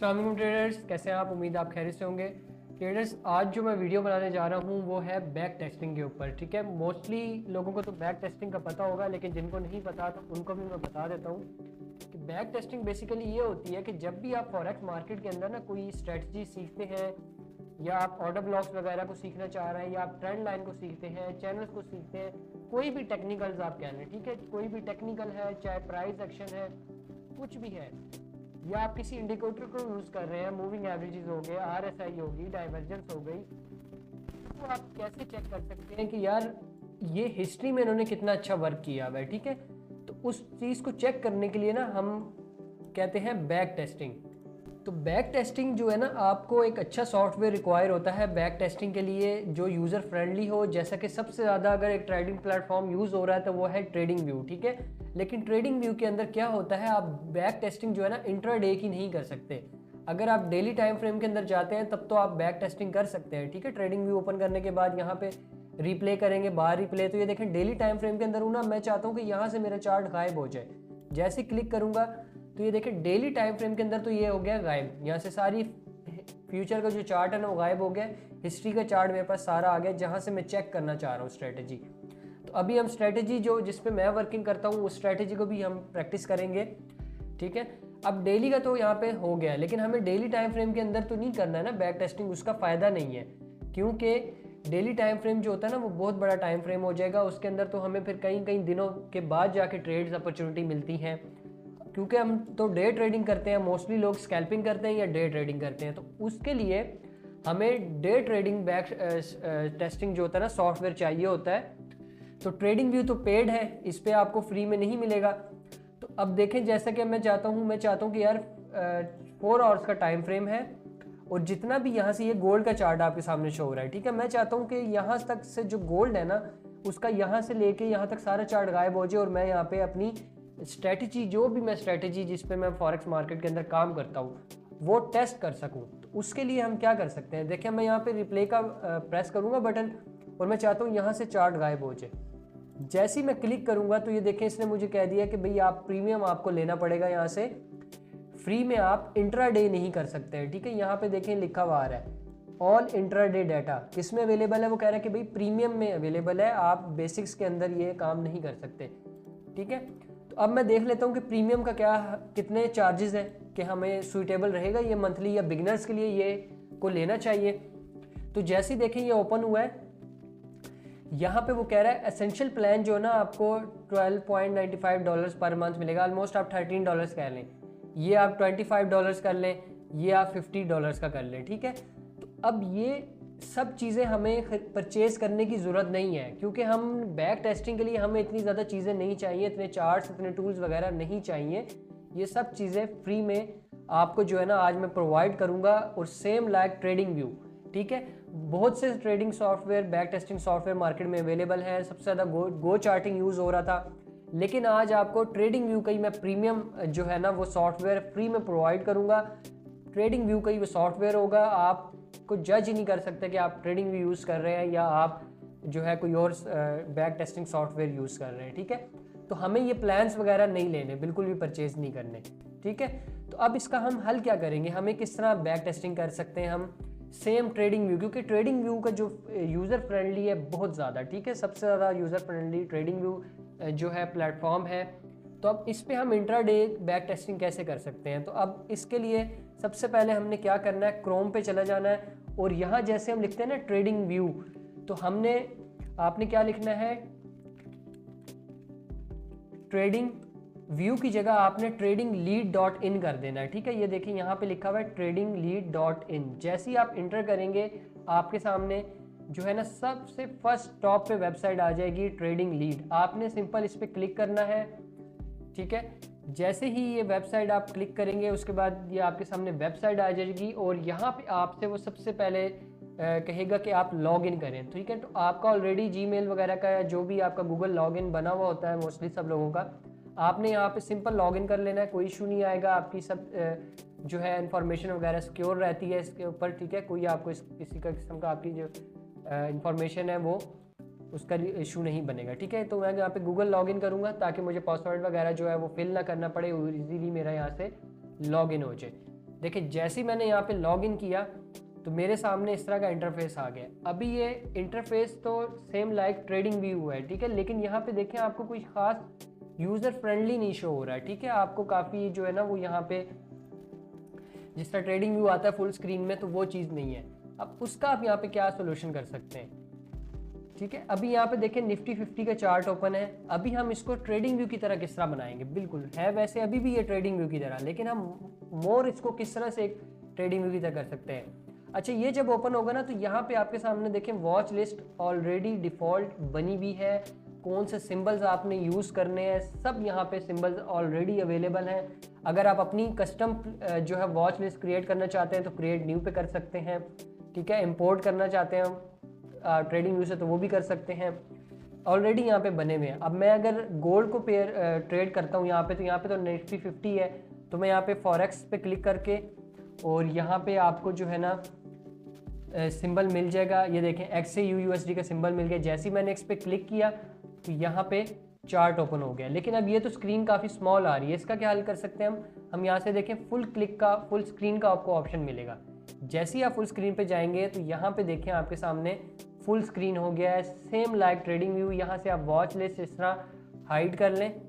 अस्सलाम वालेकुम ट्रेडर्स, कैसे हैं आप? उम्मीद आप खैरियत से होंगे। ट्रेडर्स, आज जो मैं वीडियो बनाने जा रहा हूँ वो है बैक टेस्टिंग के ऊपर। ठीक है, मोस्टली लोगों को तो बैक टेस्टिंग का पता होगा, लेकिन जिनको नहीं पता तो उनको भी मैं बता देता हूँ कि बैक टेस्टिंग बेसिकली ये होती है कि जब भी आप फॉरेक्स मार्केट के अंदर ना कोई स्ट्रेटजी सीखते हैं, या आप ऑर्डर ब्लॉक्स वगैरह को सीखना चाह रहे हैं, या आप ट्रेंड लाइन को सीखते हैं, चैनल्स को सीखते हैं, कोई भी टेक्निकल्स आप कह लें, ठीक है, कोई भी टेक्निकल है, चाहे प्राइस एक्शन है, कुछ भी है, या आप किसी इंडिकेटर को यूज़ कर रहे हैं, मूविंग एवरेजेस हो गए, आरएसआई होगी, डाइवर्जेंस हो गई, तो आप कैसे चेक कर सकते हैं कि यार ये हिस्ट्री में इन्होंने कितना अच्छा वर्क किया हुआ है। ठीक है, तो उस चीज़ को चेक करने के लिए ना हम कहते हैं बैक टेस्टिंग। तो बैक टेस्टिंग जो है ना, आपको एक अच्छा सॉफ्टवेयर रिक्वायर होता है बैक टेस्टिंग के लिए जो यूज़र फ्रेंडली हो। जैसा कि सबसे ज़्यादा अगर एक ट्रेडिंग प्लेटफॉर्म यूज़ हो रहा है तो वो है ट्रेडिंग व्यू। ठीक है, लेकिन ट्रेडिंग व्यू के अंदर क्या होता है, आप बैक टेस्टिंग जो है ना इंट्राडे की नहीं कर सकते। अगर आप डेली टाइम फ्रेम के अंदर जाते हैं तब तो आप बैक टेस्टिंग कर सकते हैं। ठीक है, ट्रेडिंग व्यू ओपन करने के बाद यहाँ पे रिप्ले करेंगे, बाहर रिप्ले, तो ये देखें डेली टाइम फ्रेम के अंदर हूँ ना, मैं चाहता हूँ कि यहाँ से मेरा चार्ट गायब हो जाए। जैसे क्लिक करूँगा तो ये देखें डेली टाइम फ्रेम के अंदर तो ये हो गया गायब, यहाँ से सारी फ्यूचर का जो चार्ट है ना वो गायब हो गया। हिस्ट्री का चार्ट मेरे पास सारा आ गया जहाँ से मैं चेक करना चाह रहा हूँ स्ट्रेटजी। तो अभी हम स्ट्रेटजी जो जिस पे मैं वर्किंग करता हूँ उस स्ट्रेटजी को भी हम प्रैक्टिस करेंगे। ठीक है, अब डेली का तो यहाँ पे हो गया, लेकिन हमें डेली टाइम फ्रेम के अंदर तो नहीं करना है ना बैक टेस्टिंग, उसका फ़ायदा नहीं है, क्योंकि डेली टाइम फ्रेम जो होता है ना वो बहुत बड़ा टाइम फ्रेम हो जाएगा। उसके अंदर तो हमें फिर कई कई दिनों के बाद जाके ट्रेड्स अपॉर्चुनिटी मिलती हैं, क्योंकि हम तो डे ट्रेडिंग करते हैं, मोस्टली लोग स्कैल्पिंग करते हैं या डे ट्रेडिंग करते हैं। तो उसके लिए हमें डे ट्रेडिंग बैक टेस्टिंग जो होता है ना सॉफ्टवेयर चाहिए होता है। तो ट्रेडिंग व्यू तो पेड है, इस पर आपको फ्री में नहीं मिलेगा। तो अब देखें, जैसा कि मैं चाहता हूँ कि यार 4 आवर्स का टाइम फ्रेम है और जितना भी यहाँ से ये गोल्ड का चार्ट आपके सामने शो हो रहा है। ठीक है, मैं चाहता हूँ कि यहाँ तक से जो गोल्ड है ना उसका यहाँ से लेके यहाँ तक सारा चार्ट गायब हो जाए और मैं यहाँ पे अपनी स्ट्रेटजी, जो भी मैं स्ट्रेटजी जिस पे मैं फॉरेक्स मार्केट के अंदर काम करता हूँ वो टेस्ट कर सकूँ। तो उसके लिए हम क्या कर सकते हैं, देखिए मैं यहाँ पे रिप्ले का प्रेस करूँगा बटन और मैं चाहता हूँ यहाँ से चार्ट गायब हो जाए। जैसे ही मैं क्लिक करूँगा तो ये देखें इसने मुझे कह दिया कि भाई आप प्रीमियम आपको लेना पड़ेगा, यहाँ से फ्री में आप इंट्राडे नहीं कर सकते हैं। ठीक है, यहाँ पे देखें लिखा हुआ आ रहा है ऑल इंट्राडे डाटा किस में अवेलेबल है, वो कह रहा है कि भाई प्रीमियम में अवेलेबल है, आप बेसिक्स के अंदर ये काम नहीं कर सकते। ठीक है, तो अब मैं देख लेता हूँ कि प्रीमियम का क्या कितने चार्जेस हैं कि हमें सूटेबल रहेगा ये मंथली या बिगनर्स के लिए ये को लेना चाहिए। तो जैसे ही देखें ये ओपन हुआ है, यहाँ पे वो कह रहा है एसेंशियल प्लान जो है ना आपको $12.95 पर मंथ मिलेगा, ऑलमोस्ट आप $13 कह लें, ये आप $25 कर लें, ये आप $50 का कर लें। ठीक है, तो अब ये सब चीज़ें हमें परचेज़ करने की ज़रूरत नहीं है, क्योंकि हम बैक टेस्टिंग के लिए हमें इतनी ज़्यादा चीज़ें नहीं चाहिए, इतने चार्ट्स, इतने टूल्स वगैरह नहीं चाहिए। ये सब चीज़ें फ्री में आपको जो है ना आज मैं प्रोवाइड करूँगा, और सेम लाइक ट्रेडिंग व्यू। ठीक है, बहुत से trading software, back testing software market में अवेलेबल है। सबसे ज़्यादा गो चार्टिंग यूज़ हो रहा था, लेकिन आज आपको ट्रेडिंग व्यू का ही मैं प्रीमियम जो है ना वो सॉफ्टवेयर फ्री में प्रोवाइड करूँगा। ट्रेडिंग व्यू का ही वो सॉफ्टवेयर होगा, आपको जज ही नहीं कर सकते कि आप ट्रेडिंग व्यू यूज़ कर रहे हैं या आप जो है कोई और बैक टेस्टिंग सॉफ्टवेयर यूज़ कर रहे हैं। ठीक है, तो हमें ये प्लान्स वगैरह नहीं लेने, बिल्कुल भी परचेज नहीं करने। ठीक है, तो अब इसका हम हल क्या करेंगे, हमें किस तरह बैक टेस्टिंग कर सकते हैं हम सेम ट्रेडिंग व्यू, क्योंकि ट्रेडिंग व्यू का जो यूज़र फ्रेंडली है बहुत ज़्यादा। ठीक है, सबसे ज़्यादा यूज़र फ्रेंडली ट्रेडिंग व्यू जो है प्लेटफॉर्म है। तो अब इस पे हम इंट्राडे बैक टेस्टिंग कैसे कर सकते हैं, तो अब इसके लिए सबसे पहले हमने क्या करना है, क्रोम पे चला जाना है और यहाँ जैसे हम लिखते हैं ना ट्रेडिंग व्यू, तो आपने क्या लिखना है, ट्रेडिंग व्यू की जगह आपने ट्रेडिंग लीड डॉट इन कर देना है। ठीक है, ये देखिए यहाँ पे लिखा हुआ है ट्रेडिंग लीड डॉट इन। जैसे ही आप इंटर करेंगे आपके सामने जो है ना सबसे फर्स्ट टॉप पे वेबसाइट आ जाएगी ट्रेडिंग लीड, आपने सिंपल इस पर क्लिक करना है। ठीक है, जैसे ही ये वेबसाइट आप क्लिक करेंगे उसके बाद ये आपके सामने वेबसाइट आ जाएगी और यहाँ पे आपसे वो सबसे पहले कहेगा कि आप लॉग इन करें। ठीक है, तो आपका ऑलरेडी जीमेल वगैरह का जो भी आपका गूगल लॉगिन बना हुआ होता है मोस्टली सब लोगों का, आपने यहाँ पे सिंपल लॉगिन कर लेना है, कोई इशू नहीं आएगा, आपकी सब जो है इन्फॉर्मेशन वगैरह सिक्योर रहती है इसके ऊपर। ठीक है, कोई आपको किसी का किस्म का आपकी जो इन्फॉर्मेशन है वो उसका इशू नहीं बनेगा। ठीक है, तो मैं यहाँ पे गूगल लॉगिन करूँगा ताकि मुझे पासवर्ड वगैरह जो है वो फिल ना करना पड़े, इजीली मेरा यहाँ से लॉगिन हो जाए। देखिए जैसे ही मैंने यहाँ पे लॉग इन किया तो मेरे सामने इस तरह का इंटरफेस आ गया। अभी ये इंटरफेस तो सेम लाइक ट्रेडिंग व्यू है, ठीक है, लेकिन यहाँ पे देखें आपको कुछ खास यूज़र फ्रेंडली नहीं शो हो रहा है, ठीक है। आपको काफ़ी जो है ना वो यहाँ पे जिस तरह ट्रेडिंग व्यू आता है फुल स्क्रीन में, तो वो चीज़ नहीं है। अब उसका आप यहाँ पे क्या सोल्यूशन कर सकते हैं, ठीक है। अभी यहाँ पे देखें निफ्टी 50 का चार्ट ओपन है। अभी हम इसको ट्रेडिंग व्यू की तरह किस तरह बनाएंगे, बिल्कुल है वैसे अभी भी ये ट्रेडिंग व्यू की तरह, लेकिन हम मोर इसको किस तरह से एक ट्रेडिंग व्यू की तरह कर सकते हैं। अच्छा, ये जब ओपन होगा ना तो यहाँ पे आपके सामने देखें वॉच लिस्ट ऑलरेडी डिफ़ॉल्ट बनी हुई है। कौन से सिंबल्स आपने यूज़ करने हैं, सब यहाँ पे सिंबल्स ऑलरेडी अवेलेबल हैं। अगर आप अपनी कस्टम जो है वॉच लिस्ट क्रिएट करना चाहते हैं तो क्रिएट न्यू पे कर सकते हैं, ठीक है। इंपोर्ट करना चाहते हैं ट्रेडिंग व्यू से तो वो भी कर सकते हैं, ऑलरेडी यहाँ पे बने हुए हैं। अब मैं अगर गोल्ड को पेयर ट्रेड करता हूँ यहाँ पे, तो यहाँ पे तो निफ्टी 50 है, तो मैं यहाँ पे फॉरेक्स पे क्लिक करके और यहाँ पे आपको जो है ना सिंबल मिल जाएगा। ये देखें XAUUSD का सिंबल मिल गया। जैसे ही मैंने इस पर क्लिक किया तो यहाँ पे चार्ट ओपन हो गया, लेकिन अब ये तो स्क्रीन काफ़ी स्मॉल आ रही है। इसका क्या हल कर सकते हैं हम यहाँ से देखें फुल स्क्रीन का आपको ऑप्शन मिलेगा। जैसे ही आप फुल स्क्रीन पे जाएंगे तो यहाँ पे देखें आपके सामने फुल स्क्रीन हो गया है, सेम लाइक ट्रेडिंग व्यू। यहाँ से आप वॉच लिस्ट इस तरह हाइड कर लें,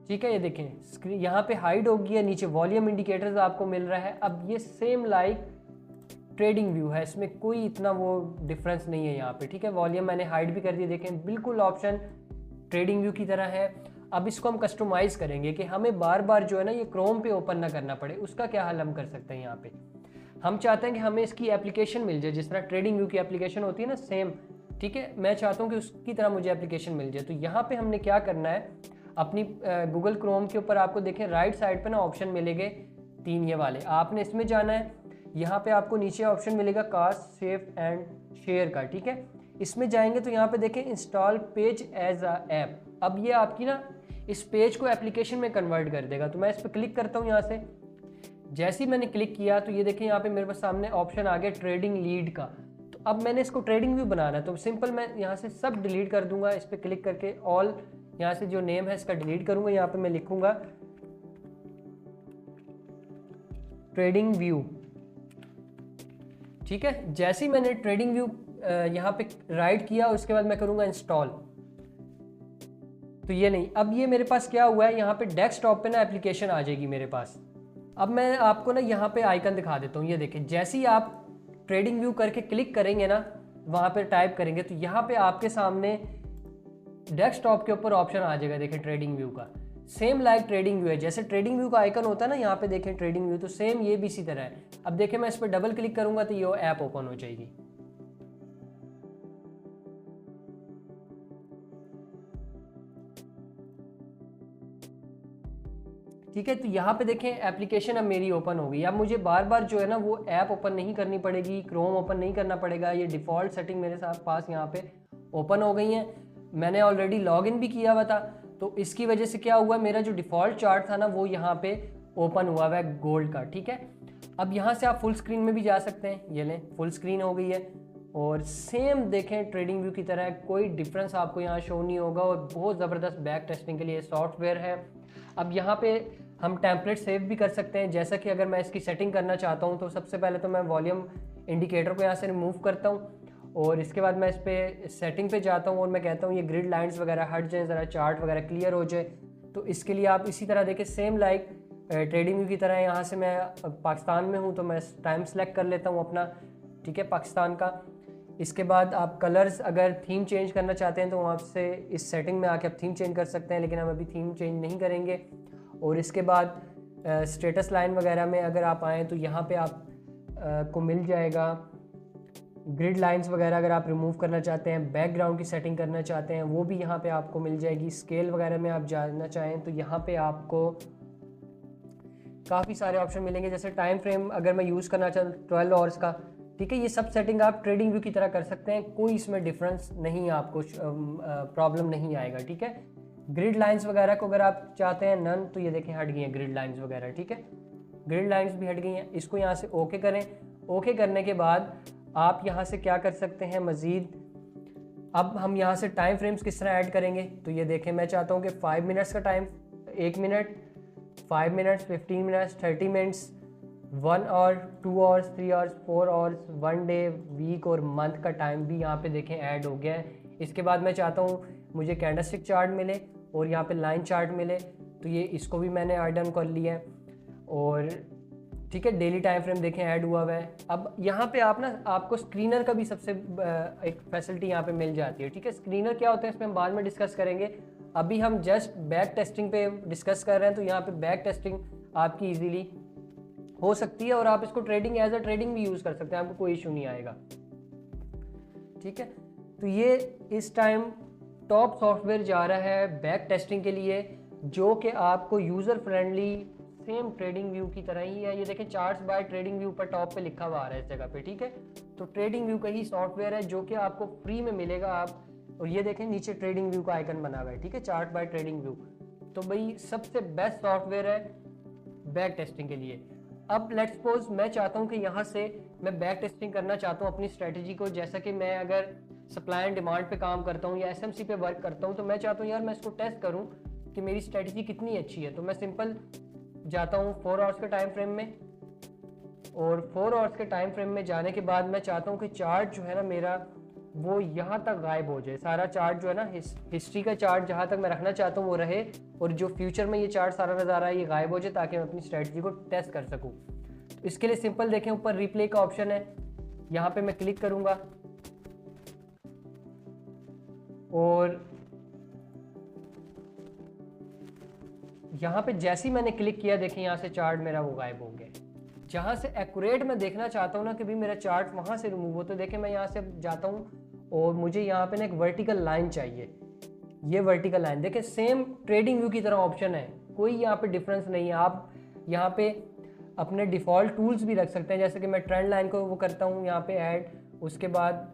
ठीक है। ये देखें स्क्रीन यहाँ पे हाइड हो गई है, नीचे वॉल्यूम इंडिकेटर्स आपको मिल रहा है। अब ये सेम लाइक ट्रेडिंग व्यू है, इसमें कोई इतना वो डिफरेंस नहीं है यहाँ पे, ठीक है। वॉल्यूम मैंने हाइड भी कर दिया, देखें बिल्कुल ऑप्शन ट्रेडिंग व्यू की तरह है। अब इसको हम कस्टमाइज़ करेंगे कि हमें बार बार जो है ना ये क्रोम पे ओपन ना करना पड़े। उसका क्या हल हम कर सकते हैं, यहाँ पे हम चाहते हैं कि हमें इसकी एप्लीकेशन मिल जाए, जिस तरह ट्रेडिंग व्यू की एप्लीकेशन होती है ना सेम, ठीक है। मैं चाहता हूँ कि उसकी तरह मुझे एप्लीकेशन मिल जाए। तो यहाँ पे हमने क्या करना है, अपनी गूगल क्रोम के ऊपर आपको देखें राइट साइड पे ना ऑप्शन मिलेंगे 3 ये वाले, आपने इसमें जाना है। यहाँ पे आपको नीचे ऑप्शन मिलेगा कास्ट सेव एंड शेयर का, ठीक है। इसमें जाएंगे तो यहाँ पे देखें install page as a app. अब ये आपकी ना इस पेज को एप्लीकेशन में कन्वर्ट कर देगा। तो मैं इस पर क्लिक करता हूँ यहाँ से। जैसे ही मैंने क्लिक किया तो ये देखें यहाँ पे मेरे पास सामने ऑप्शन आ गया ट्रेडिंग लीड का। तो अब मैंने इसको ट्रेडिंग व्यू बनाना है, तो सिंपल मैं यहाँ से सब डिलीट कर दूंगा। इस पर क्लिक करके ऑल, यहाँ से जो नेम है इसका डिलीट करूंगा। यहाँ पे मैं लिखूंगा ट्रेडिंग व्यू, ठीक है। जैसे ही मैंने ट्रेडिंग व्यू यहाँ पे राइट किया, उसके बाद मैं करूंगा इंस्टॉल। तो ये नहीं, अब ये मेरे पास क्या हुआ है, यहाँ पे डेस्कटॉप पे ना एप्लीकेशन आ जाएगी मेरे पास। अब मैं आपको ना यहाँ पे आइकन दिखा देता हूँ। ये देखें जैसे ही आप ट्रेडिंग व्यू करके क्लिक करेंगे ना, वहाँ पे टाइप करेंगे तो यहाँ पे आपके सामने डेस्कटॉप के ऊपर ऑप्शन आ जाएगा। देखें ट्रेडिंग व्यू का सेम लाइक ट्रेडिंग व्यू है, जैसे ट्रेडिंग व्यू का आइकन होता है ना यहाँ पे देखें ट्रेडिंग व्यू, तो सेम ये भी इसी तरह है। अब देखें मैं इस पर डबल क्लिक करूंगा तो ये ऐप ओपन हो जाएगी, ठीक है। तो यहाँ पे देखें एप्लीकेशन अब मेरी ओपन हो गई। अब मुझे बार बार जो है ना वो ऐप ओपन नहीं करनी पड़ेगी, क्रोम ओपन नहीं करना पड़ेगा। ये डिफ़ॉल्ट सेटिंग मेरे साथ पास यहाँ पे ओपन हो गई हैं। मैंने ऑलरेडी लॉगिन भी किया हुआ था, तो इसकी वजह से क्या हुआ, मेरा जो डिफ़ॉल्ट चार्ट था ना वो यहाँ पे ओपन हुआ हुआ है गोल्ड का, ठीक है। अब यहाँ से आप फुल स्क्रीन में भी जा सकते हैं। ये लें फुल स्क्रीन हो गई है और सेम देखें ट्रेडिंग व्यू की तरह, कोई डिफरेंस आपको यहाँ शो नहीं होगा। और बहुत ज़बरदस्त बैक टेस्टिंग के लिए सॉफ्टवेयर है। अब यहाँ पे हम टेम्पलेट सेव भी कर सकते हैं। जैसा कि अगर मैं इसकी सेटिंग करना चाहता हूँ तो सबसे पहले तो मैं वॉल्यूम इंडिकेटर को यहाँ से रिमूव करता हूँ और इसके बाद मैं इस पर सेटिंग पे जाता हूँ और मैं कहता हूँ ये ग्रिड लाइंस वगैरह हट जाए, ज़रा चार्ट वगैरह क्लियर हो जाए। तो इसके लिए आप इसी तरह देखें सेम लाइक ट्रेडिंग व्यू की तरह, यहाँ से मैं पाकिस्तान में हूँ तो मैं टाइम सेलेक्ट कर लेता हूँ अपना, ठीक है, पाकिस्तान का। इसके बाद आप कलर्स अगर थीम चेंज करना चाहते हैं तो आपसे इस सेटिंग में आके आप थीम चेंज कर सकते हैं, लेकिन हम अभी थीम चेंज नहीं करेंगे। और इसके बाद स्टेटस लाइन वगैरह में अगर आप आएँ तो यहाँ पे आप को मिल जाएगा ग्रिड लाइंस वगैरह। अगर आप रिमूव करना चाहते हैं, बैकग्राउंड की सेटिंग करना चाहते हैं, वो भी यहाँ पे आपको मिल जाएगी। स्केल वगैरह में आप जानना चाहें तो यहाँ पे आपको काफ़ी सारे ऑप्शन मिलेंगे। जैसे टाइम फ्रेम अगर मैं यूज़ करना चाहूँ 12 आवर्स का, ठीक है। ये सब सेटिंग आप ट्रेडिंग व्यू की तरह कर सकते हैं, कोई इसमें डिफरेंस नहीं, आपको प्रॉब्लम नहीं आएगा, ठीक है। ग्रिड लाइंस वगैरह को अगर आप चाहते हैं नन, तो ये देखें हट गई हैं ग्रिड लाइंस वगैरह, ठीक है। ग्रिड लाइंस भी हट गई हैं। इसको यहाँ से ओके करें। ओके करने के बाद आप यहाँ से क्या कर सकते हैं मज़ीद, अब हम यहाँ से टाइम फ्रेम्स किस तरह ऐड करेंगे। तो ये देखें मैं चाहता हूँ कि 5 मिनट्स का time 1 minute, 5 minutes, 15 minutes, 30 minutes, 1 hour, 2 hours, 3 hours, 4 hours, 1 day, week और मंथ का टाइम भी यहाँ पे देखें ऐड हो गया है। इसके बाद मैं चाहता हूँ मुझे कैंडलस्टिक चार्ट मिले और यहाँ पे लाइन चार्ट मिले, तो ये इसको भी मैंने ऐड ऑन कर लिया है। और ठीक है, डेली टाइम फ्रेम देखें ऐड हुआ है। अब यहाँ पे आप ना आपको स्क्रीनर का भी सबसे एक फैसिलिटी यहाँ पे मिल जाती है। ठीक है, स्क्रीनर क्या होता है इसमें हम बाद में डिस्कस करेंगे, अभी हम जस्ट बैक टेस्टिंग पे डिस्कस कर रहे हैं। तो यहाँ पे बैक टेस्टिंग आपकी इजीली हो सकती है और आप इसको ट्रेडिंग एज अ ट्रेडिंग भी यूज़ कर सकते हैं, आपको कोई इशू नहीं आएगा। ठीक है, तो ये इस टाइम टॉप सॉफ्टवेयर जा रहा है बैक टेस्टिंग के लिए, जो कि आपको user friendly same trading view की तरह ही है। ये देखें चार्ट्स बाय ट्रेडिंग व्यू पर टॉप पे लिखा हुआ आ रहा है इस जगह पे। ठीक है, तो ट्रेडिंग व्यू का ही सॉफ्टवेयर है जो कि आपको फ्री में मिलेगा। आप और ये देखें नीचे ट्रेडिंग व्यू का आइकन बना हुआ है। ठीक है, चार्ट बाय ट्रेडिंग व्यू, तो भाई सबसे बेस्ट सॉफ्टवेयर है बैक टेस्टिंग के लिए। अब लेट्स सपोज मैं चाहता हूँ कि यहाँ से मैं बैक टेस्टिंग करना चाहता हूँ अपनी स्ट्रेटजी को, जैसा कि मैं अगर सप्लाई एंड डिमांड पे काम करता हूँ या एसएमसी पे वर्क करता हूँ, तो मैं चाहता हूँ यार मैं इसको टेस्ट करूँ कि मेरी स्ट्रेटजी कितनी अच्छी है। तो मैं सिंपल जाता हूँ 4 आवर्स के टाइम फ्रेम में, और 4 आवर्स के टाइम फ्रेम में जाने के बाद मैं चाहता हूँ कि चार्ट जो है ना मेरा वो यहाँ तक गायब हो जाए। सारा चार्ट जो है ना हिस्ट्री का चार्ट जहाँ तक मैं रखना चाहता हूँ वो रहे, और जो फ्यूचर में ये चार्ट सारा नज़र आ रहा है ये गायब हो जाए, ताकि मैं अपनी स्ट्रेटजी को टेस्ट कर सकूँ। तो इसके लिए सिंपल देखें ऊपर रिप्ले का ऑप्शन है, यहाँ पे मैं क्लिक करूँगा और यहाँ पे जैसे ही मैंने क्लिक किया देखें यहाँ से चार्ट मेरा वो गायब हो गया। जहाँ से एक्यूरेट मैं देखना चाहता हूँ ना कि भाई मेरा चार्ट वहाँ से रिमूव हो, तो देखें मैं यहाँ से जाता हूँ और मुझे यहाँ पे ना एक वर्टिकल लाइन चाहिए। ये वर्टिकल लाइन देखें सेम ट्रेडिंग व्यू की तरह ऑप्शन है, कोई यहाँ पे डिफरेंस नहीं है। आप यहाँ पे अपने डिफ़ॉल्ट टूल्स भी रख सकते हैं, जैसे कि मैं ट्रेंड लाइन को वो करता हूँ यहाँ पे ऐड। उसके बाद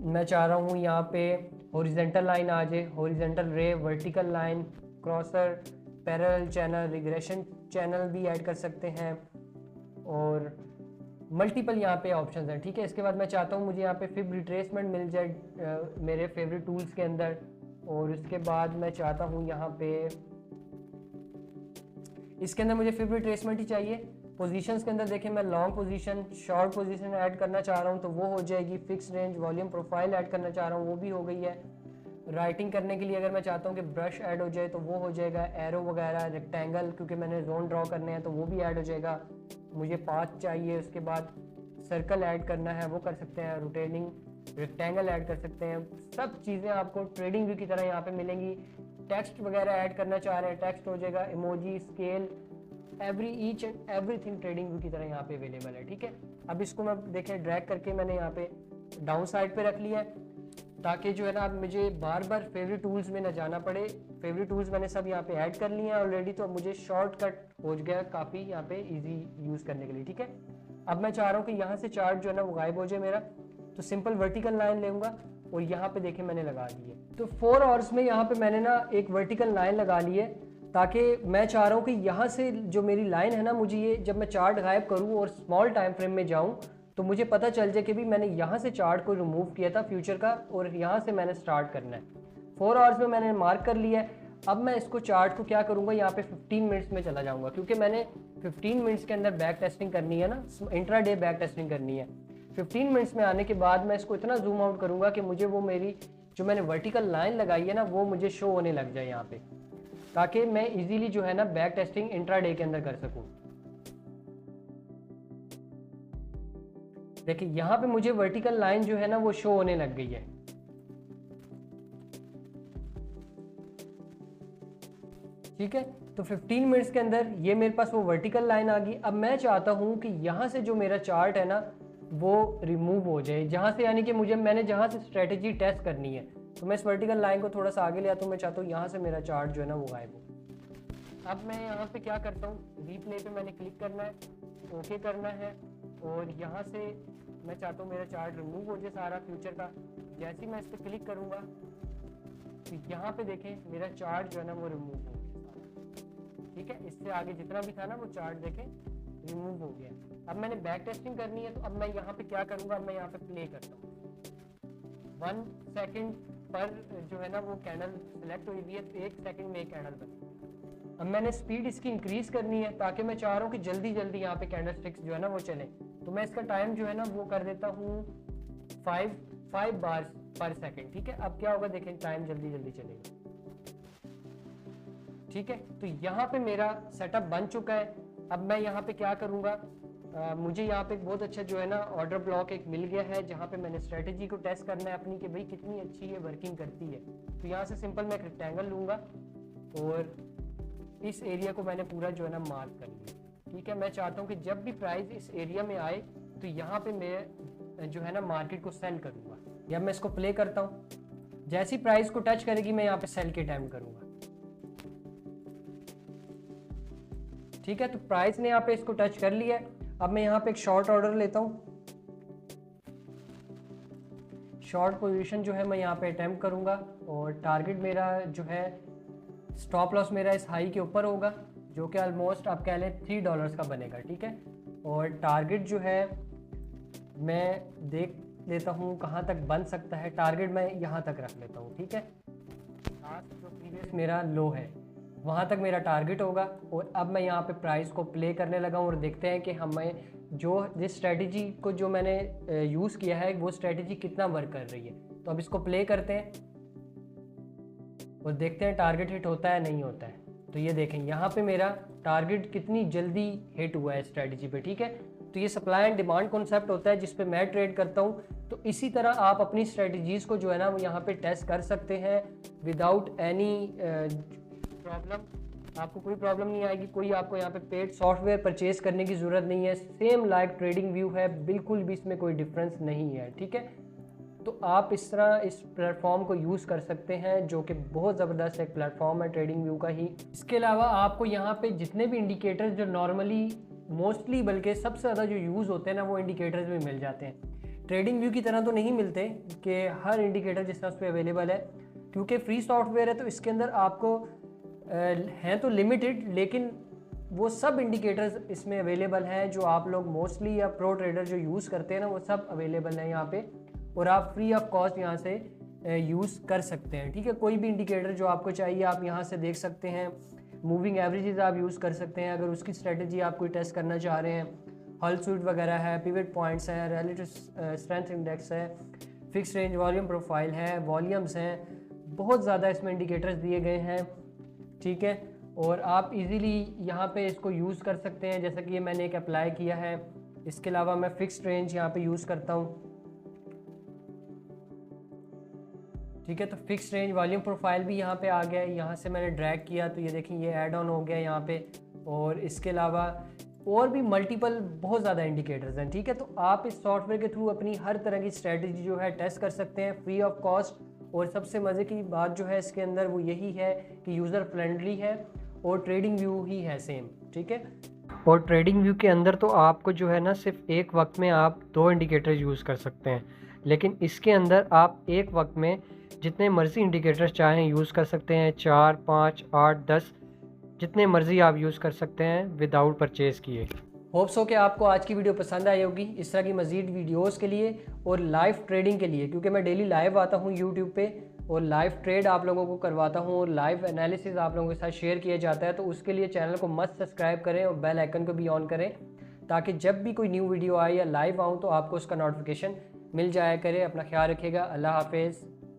मैं चाह रहा हूँ यहाँ पे हॉरिजेंटल लाइन आ जाए, हॉरिजेंटल रे, vertical line, क्रॉसर, parallel channel, regression channel भी ऐड कर सकते हैं, और मल्टीपल यहाँ पे ऑप्शंस हैं। ठीक है, इसके बाद मैं चाहता हूँ मुझे यहाँ पे फिब रिट्रेसमेंट मिल जाए मेरे फेवरेट टूल्स के अंदर, और उसके बाद मैं चाहता हूँ यहाँ पे इसके अंदर मुझे फिब रिट्रेसमेंट ही चाहिए। पोजीशंस के अंदर देखें मैं long position, short position add करना चाह रहा हूँ तो वो हो जाएगी। Fix range, volume profile add करना चाह रहा हूँ वो भी हो गई है। राइटिंग करने के लिए अगर मैं चाहता हूँ कि ब्रश ऐड हो जाए तो वो हो जाएगा। एरो वगैरह, रेक्टेंगल क्योंकि मैंने जोन ड्रॉ करने हैं तो वो भी ऐड हो जाएगा। मुझे पाथ चाहिए, उसके बाद सर्कल ऐड करना है वो कर सकते हैं, रोटेटिंग रेक्टेंगल ऐड कर सकते हैं। सब चीज़ें आपको ट्रेडिंग व्यू की तरह यहाँ पे मिलेंगी। टेक्स्ट वगैरह ऐड करना चाह रहे हैं टेक्स्ट हो जाएगा, emoji, scale, each and everything trading view की तरह यहाँ पे अवेलेबल है। ठीक है, अब इसको मैं देखें ड्रैग करके मैंने यहाँ पे डाउन साइड पे रख लिया है, ताकि जो है ना अब मुझे बार बार फेवरेट टूल्स में ना जाना पड़े। फेवरेट टूल्स मैंने सब यहाँ पे ऐड कर लिए हैं ऑलरेडी, तो अब मुझे शॉर्टकट हो गया काफ़ी यहाँ पे इजी यूज़ करने के लिए। ठीक है, अब मैं चाह रहा हूँ कि यहाँ से चार्ट जो है ना वो गायब हो जाए मेरा, तो सिंपल वर्टिकल लाइन लूँगा और यहाँ पे देखें मैंने लगा दी है। तो 4 आवर्स में यहाँ पे मैंने ना एक वर्टिकल लाइन लगा ली है, ताकि मैं चाह रहा हूँ कि यहाँ से जो मेरी लाइन है ना, मुझे ये जब मैं चार्ट गायब करूँ और स्मॉल टाइम फ्रेम में जाऊँ तो मुझे पता चल जाए कि भी मैंने यहाँ से चार्ट को रिमूव किया था फ्यूचर का, और यहाँ से मैंने स्टार्ट करना है। 4 आवर्स में मैंने मार्क कर लिया है। अब मैं इसको चार्ट को क्या करूँगा, यहाँ पे 15 मिनट्स में चला जाऊँगा, क्योंकि मैंने 15 मिनट्स के अंदर बैक टेस्टिंग करनी है ना, इंट्रा डे बैक टेस्टिंग करनी है। 15 मिनट्स में आने के बाद मैं इसको इतना जूम आउट करूँगा कि मुझे वो मेरी जो मैंने वर्टिकल लाइन लगाई है ना वो मुझे शो होने लग जाए यहाँ पे, ताकि मैं इजीली जो है ना बैक टेस्टिंग इंट्रा डे के अंदर कर सकूँ। देखिए यहाँ पे मुझे वर्टिकल लाइन जो है ना वो शो होने लग गई है। ठीक है, तो 15 मिनट्स के अंदर ये मेरे पास वो वर्टिकल लाइन आ गई। अब मैं चाहता हूँ कि यहाँ से जो मेरा चार्ट है ना वो रिमूव हो जाए, जहाँ से यानी कि मैंने जहाँ से स्ट्रेटेजी टेस्ट करनी है, तो मैं इस वर्टिकल लाइन को थोड़ा सा आगे ले आता हूँ। मैं चाहता हूँ यहाँ से मेरा चार्ट जो है ना वो गायब हो। अब मैं यहाँ पे क्या करता हूँ, रीप्ले पे मैंने क्लिक करना है, ओके करना है, और यहाँ से मैं चाहता हूँ मेरा चार्ट रिमूव हो जाए सारा फ्यूचर का। जैसे ही मैं इस पर क्लिक करूँगा तो यहाँ पे देखें मेरा चार्ट जो है ना वो रिमूव हो गया। ठीक है, इससे आगे जितना भी था ना वो चार्ट देखें रिमूव हो गया। अब मैंने बैक टेस्टिंग करनी है, तो अब मैं यहाँ पे क्या करूँगा, मैं यहाँ पे प्ले करता हूँ। 1 सेकेंड पर जो है ना वो कैंडल सेलेक्ट हुई हुई है, तो 1 सेकेंड में एक कैंडल बनी। अब मैंने स्पीड इसकी इंक्रीज करनी है ताकि मैं चाह रहा हूँ कि जल्दी जल्दी यहाँ पे कैंडल स्टिक्स जो है ना वो चले। तो मैं इसका टाइम जो है ना वो कर देता हूँ 5 बार पर सेकेंड। ठीक है, अब क्या होगा देखें, टाइम जल्दी जल्दी चलेगा। ठीक है, तो यहाँ पे मेरा सेटअप बन चुका है। अब मैं यहाँ पे क्या करूँगा, मुझे यहाँ पे एक बहुत अच्छा जो है ना ऑर्डर ब्लॉक एक मिल गया है जहाँ पे मैंने स्ट्रेटजी को टेस्ट करना है अपनी कि भाई कितनी अच्छी ये वर्किंग करती है। तो यहाँ से सिंपल मैं एक रेक्टेंगल लूँगा और इस एरिया को मैंने पूरा जो है ना मार्क कर लिया। ठीक है, मैं चाहता हूँ कि जब भी प्राइस इस एरिया में आए तो यहाँ पे मैं जो है ना मार्केट को सेल करूँगा। या मैं इसको प्ले करता हूँ, जैसी प्राइस को टच करेगी मैं यहाँ पे सेल के टाइम करूँगा। ठीक है, तो प्राइस ने यहाँ पे इसको टच कर लिया है। अब मैं यहाँ पे एक शॉर्ट ऑर्डर लेता हूँ, शॉर्ट पोजीशन जो है मैं यहाँ पे अटेम्प्ट करूँगा और टारगेट मेरा जो है स्टॉप लॉस मेरा इस हाई के ऊपर होगा जो कि ऑलमोस्ट आप कह लें $3 का बनेगा। ठीक है, और टारगेट जो है मैं देख लेता हूँ कहाँ तक बन सकता है। टारगेट मैं यहाँ तक रख लेता हूँ। ठीक है, लास्ट जो प्रीवियस मेरा लो है वहाँ तक मेरा टारगेट होगा। और अब मैं यहाँ पे प्राइस को प्ले करने लगा हूँ और देखते हैं कि हमें जिस स्ट्रेटजी को जो मैंने यूज़ किया है वो स्ट्रेटजी कितना वर्क कर रही है। तो अब इसको प्ले करते हैं और देखते हैं टारगेट हिट होता है नहीं होता है। तो ये देखें यहाँ पे मेरा टारगेट कितनी जल्दी हिट हुआ है स्ट्रेटजी पे। ठीक है, तो ये सप्लाई एंड डिमांड कॉन्सेप्ट होता है जिस पे मैं ट्रेड करता हूँ। तो इसी तरह आप अपनी स्ट्रेटजीज़ को जो है ना वो यहाँ पे टेस्ट कर सकते हैं विदाउट एनी प्रॉब्लम। आपको कोई प्रॉब्लम नहीं आएगी, कोई आपको यहाँ पे पेड सॉफ्टवेयर परचेज करने की ज़रूरत नहीं है। सेम लाइक ट्रेडिंग व्यू है, बिल्कुल भी इसमें कोई डिफरेंस नहीं है। ठीक है, तो आप इस तरह इस प्लेटफॉर्म को यूज़ कर सकते हैं जो कि बहुत ज़बरदस्त एक प्लेटफॉर्म है ट्रेडिंग व्यू का ही। इसके अलावा आपको यहाँ पे जितने भी इंडिकेटर्स जो नॉर्मली मोस्टली बल्कि सबसे ज़्यादा जो यूज़ होते हैं ना वो इंडिकेटर्स भी मिल जाते हैं। ट्रेडिंग व्यू की तरह तो नहीं मिलते कि हर इंडिकेटर जिस तरह उस पर अवेलेबल है, क्योंकि फ्री सॉफ्टवेयर है तो इसके अंदर आपको हैं तो लिमिटेड, लेकिन वो सब इंडिकेटर्स इसमें अवेलेबल हैं जो आप लोग मोस्टली या प्रो ट्रेडर जो यूज़ करते हैं ना वो सब अवेलेबल हैं यहाँ पे और आप फ्री ऑफ कॉस्ट यहाँ से यूज़ कर सकते हैं। ठीक है, कोई भी इंडिकेटर जो आपको चाहिए आप यहाँ से देख सकते हैं। मूविंग एवरेजेस आप यूज़ कर सकते हैं अगर उसकी स्ट्रेटजी आप कोई टेस्ट करना चाह रहे हैं। हॉल स्वीट वगैरह है, पिवट पॉइंट्स हैं, रिलेटिव स्ट्रेंथ इंडेक्स है, फिक्स रेंज वॉल्यूम प्रोफाइल है, वॉल्यूम्स हैं, बहुत ज़्यादा इसमें इंडिकेटर्स दिए गए हैं। ठीक है, और आप इजीली यहाँ पे इसको यूज़ कर सकते हैं जैसा कि ये मैंने एक अप्लाई किया है। इसके अलावा मैं फिक्स्ड रेंज यहाँ पे यूज़ करता हूँ। ठीक है, तो फिक्स रेंज वॉल्यूम प्रोफाइल भी यहाँ पे आ गया है, यहाँ से मैंने ड्रैग किया तो ये देखिए ये ऐड ऑन हो गया यहाँ पे। और इसके अलावा और भी मल्टीपल बहुत ज़्यादा इंडिकेटर्स हैं। ठीक है, तो आप इस सॉफ्टवेयर के थ्रू अपनी हर तरह की स्ट्रेटजी जो है टेस्ट कर सकते हैं फ्री ऑफ कॉस्ट। और सबसे मज़े की बात जो है इसके अंदर वो यही है कि यूज़र फ्रेंडली है और ट्रेडिंग व्यू ही है सेम। ठीक है, और ट्रेडिंग व्यू के अंदर तो आपको जो है ना सिर्फ एक वक्त में आप 2 इंडिकेटर्स यूज़ कर सकते हैं, लेकिन इसके अंदर आप एक वक्त में जितने मर्ज़ी इंडिकेटर्स चाहें यूज़ कर सकते हैं। 4, 5, 8, 10 जितने मर्ज़ी आप यूज़ कर सकते हैं विदाउट परचेज़ किए। होप्स हो कि आपको आज की वीडियो पसंद आई होगी। इस तरह की मज़ीद वीडियोस के लिए और लाइव ट्रेडिंग के लिए, क्योंकि मैं डेली लाइव आता हूँ यूट्यूब पे और लाइव ट्रेड आप लोगों को करवाता हूँ और लाइव एनालिसिस आप लोगों के साथ शेयर किया जाता है, तो उसके लिए चैनल को मस्त सब्सक्राइब करें और बेल आइकन को भी ऑन करें ताकि जब भी कोई न्यू वीडियो आए या लाइव आऊँ तो आपको उसका नोटिफिकेशन मिल जाया करे। अपना ख्याल रखिएगा। अल्लाह हाफिज़।